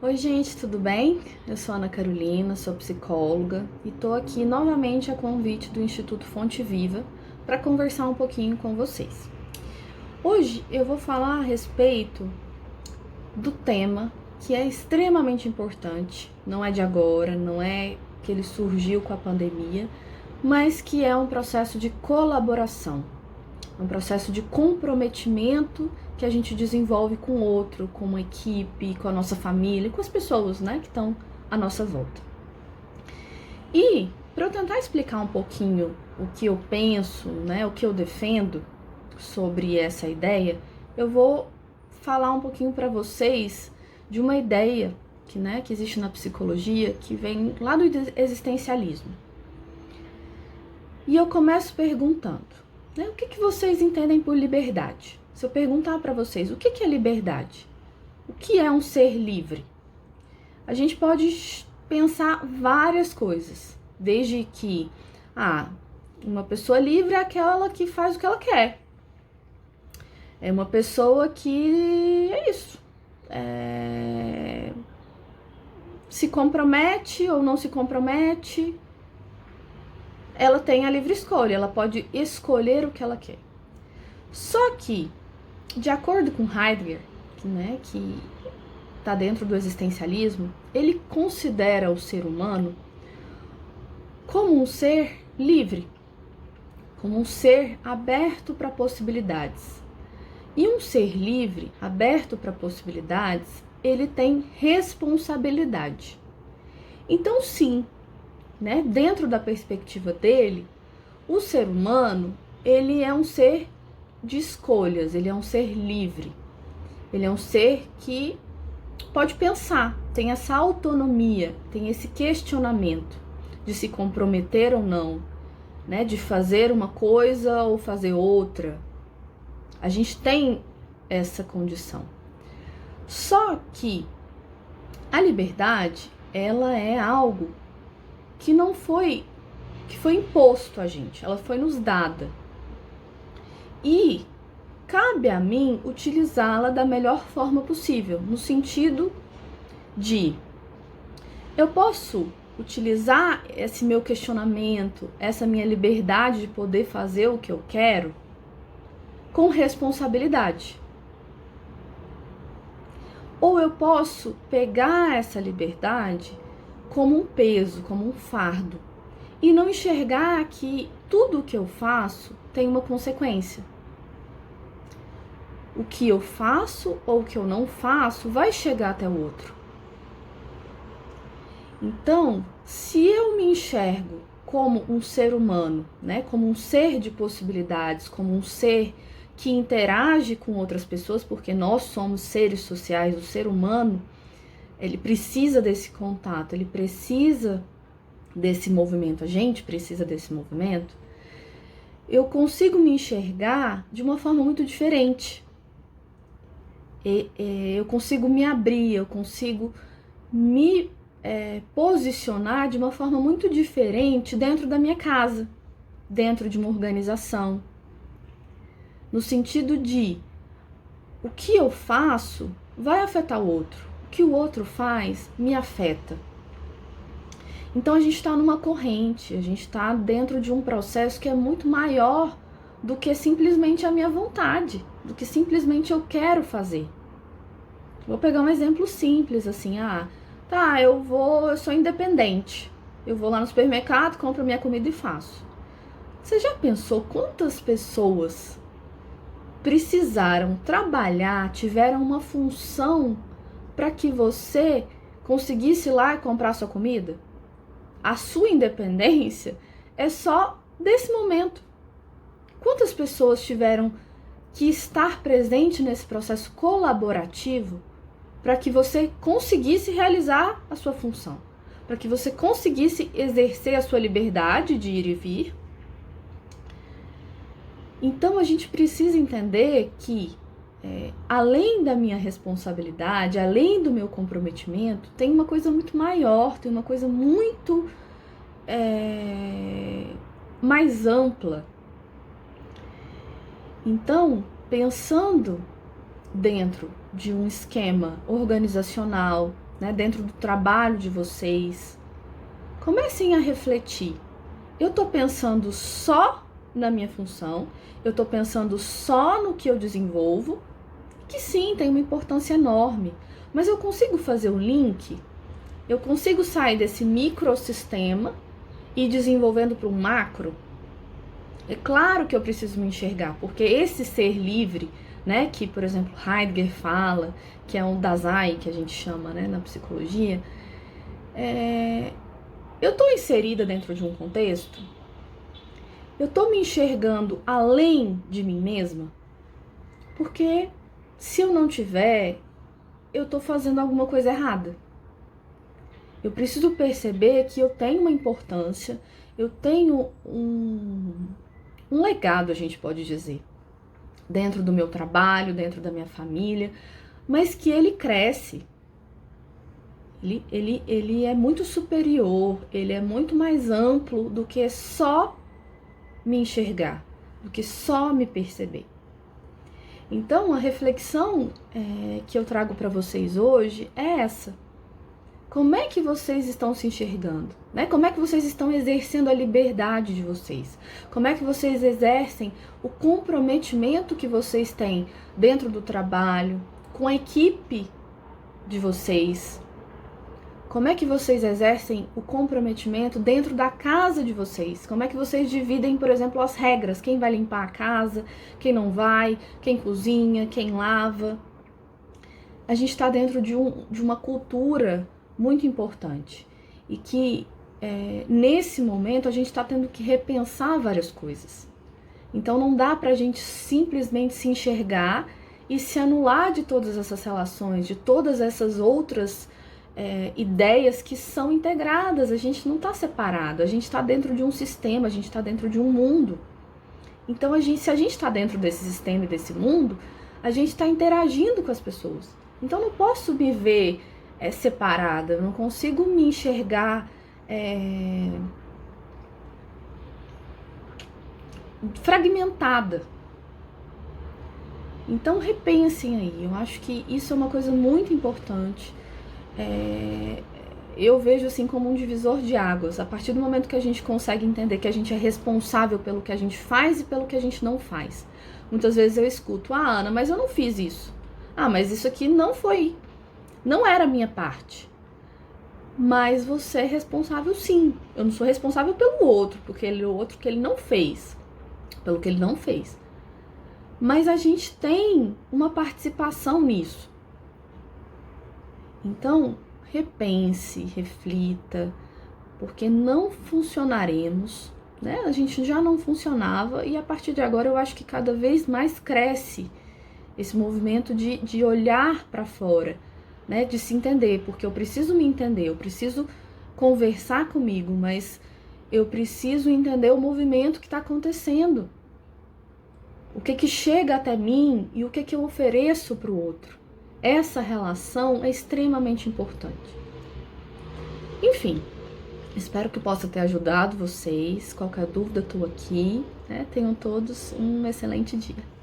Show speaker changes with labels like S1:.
S1: Oi, gente, tudo bem? Eu sou Ana Carolina, sou psicóloga e tô aqui novamente a convite do Instituto Fonte Viva para conversar um pouquinho com vocês. Hoje eu vou falar a respeito do tema que é extremamente importante, não é de agora, não é que ele surgiu com a pandemia, mas que é um processo de colaboração, um processo de comprometimento que a gente desenvolve com o outro, com uma equipe, com a nossa família, com as pessoas, né, que estão à nossa volta. E para eu tentar explicar um pouquinho o que eu penso, né, o que eu defendo sobre essa ideia, eu vou falar um pouquinho para vocês de uma ideia que existe na psicologia, que vem lá do existencialismo. E eu começo perguntando, né, o que vocês entendem por liberdade? Se eu perguntar para vocês, o que é liberdade? O que é um ser livre? A gente pode pensar várias coisas, desde que, uma pessoa livre é aquela que faz o que ela quer. É uma pessoa que é isso. Se compromete ou não se compromete. Ela tem a livre escolha, ela pode escolher o que ela quer. Só que, de acordo com Heidegger, que está dentro do existencialismo, ele considera o ser humano como um ser livre, como um ser aberto para possibilidades. E um ser livre, aberto para possibilidades, ele tem responsabilidade. Então, sim, dentro da perspectiva dele, o ser humano, ele é um ser de escolhas, ele é um ser livre. Ele é um ser que pode pensar, tem essa autonomia, tem esse questionamento de se comprometer ou não, de fazer uma coisa ou fazer outra. A gente tem essa condição. Só que a liberdade, ela é algo que foi imposto a gente, ela foi nos dada. E cabe a mim utilizá-la da melhor forma possível, no sentido de eu posso utilizar esse meu questionamento, essa minha liberdade de poder fazer o que eu quero com responsabilidade. Ou eu posso pegar essa liberdade como um peso, como um fardo, e não enxergar que tudo o que eu faço tem uma consequência. O que eu faço ou o que eu não faço vai chegar até o outro. Então, se eu me enxergo como um ser humano, como um ser de possibilidades, como um ser que interage com outras pessoas, porque nós somos seres sociais, o ser humano, ele precisa desse contato, ele precisa desse movimento, a gente precisa desse movimento, eu consigo me enxergar de uma forma muito diferente. Eu consigo me abrir, eu consigo me posicionar de uma forma muito diferente dentro da minha casa, dentro de uma organização. No sentido de o que eu faço vai afetar o outro, o que o outro faz me afeta. Então a gente está numa corrente, a gente está dentro de um processo que é muito maior do que simplesmente a minha vontade, do que simplesmente eu quero fazer. Vou pegar um exemplo simples, assim, eu sou independente, eu vou lá no supermercado, compro minha comida e faço. Você já pensou quantas pessoas precisaram trabalhar, tiveram uma função para que você conseguisse ir lá e comprar sua comida? A sua independência é só desse momento. Quantas pessoas tiveram que estar presente nesse processo colaborativo para que você conseguisse realizar a sua função, para que você conseguisse exercer a sua liberdade de ir e vir? Então a gente precisa entender que, além da minha responsabilidade, além do meu comprometimento, tem uma coisa muito maior, tem uma coisa muito mais ampla. Então, pensando dentro de um esquema organizacional, né, dentro do trabalho de vocês. Comecem a refletir. Eu tô pensando só na minha função, eu tô pensando só no que eu desenvolvo, que sim, tem uma importância enorme, mas eu consigo fazer o link? Eu consigo sair desse microsistema e ir desenvolvendo para um macro? É claro que eu preciso me enxergar, porque esse ser livre, né, que, por exemplo, Heidegger fala, que é um Dasein, que a gente chama, né, na psicologia, eu estou inserida dentro de um contexto? Eu estou me enxergando além de mim mesma? Porque se eu não tiver, eu estou fazendo alguma coisa errada. Eu preciso perceber que eu tenho uma importância, eu tenho um legado, a gente pode dizer, dentro do meu trabalho, dentro da minha família, mas que ele cresce. Ele é muito superior, ele é muito mais amplo do que só me enxergar, do que só me perceber. Então, a reflexão que eu trago para vocês hoje é essa. Como é que vocês estão se enxergando? Né? Como é que vocês estão exercendo a liberdade de vocês? Como é que vocês exercem o comprometimento que vocês têm dentro do trabalho, com a equipe de vocês? Como é que vocês exercem o comprometimento dentro da casa de vocês? Como é que vocês dividem, por exemplo, as regras? Quem vai limpar a casa, quem não vai, quem cozinha, quem lava? A gente está dentro de uma cultura muito importante e que nesse momento a gente está tendo que repensar várias coisas. Então não dá para a gente simplesmente se enxergar e se anular de todas essas relações, de todas essas outras ideias que são integradas. A gente não está separado, a gente está dentro de um sistema, a gente está dentro de um mundo. Então se a gente está dentro desse sistema e desse mundo, a gente está interagindo com as pessoas. Então eu não posso me ver separada, eu não consigo me enxergar fragmentada. Então repensem aí, eu acho que isso é uma coisa muito importante. Eu vejo assim como um divisor de águas. A partir do momento que a gente consegue entender que a gente é responsável pelo que a gente faz e pelo que a gente não faz. Muitas vezes eu escuto, Ana, mas eu não fiz isso. Mas isso aqui não era a minha parte. Mas você é responsável sim. Eu não sou responsável pelo outro, porque o outro que ele não fez, pelo que ele não fez. Mas a gente tem uma participação nisso. Então, repense, reflita, porque não funcionaremos, né? A gente já não funcionava e a partir de agora eu acho que cada vez mais cresce esse movimento de olhar para fora, né? De se entender, porque eu preciso me entender, eu preciso conversar comigo, mas eu preciso entender o movimento que está acontecendo. O que chega até mim e o que eu ofereço para o outro. Essa relação é extremamente importante. Enfim, espero que possa ter ajudado vocês. Qualquer dúvida, estou aqui. Tenham todos um excelente dia.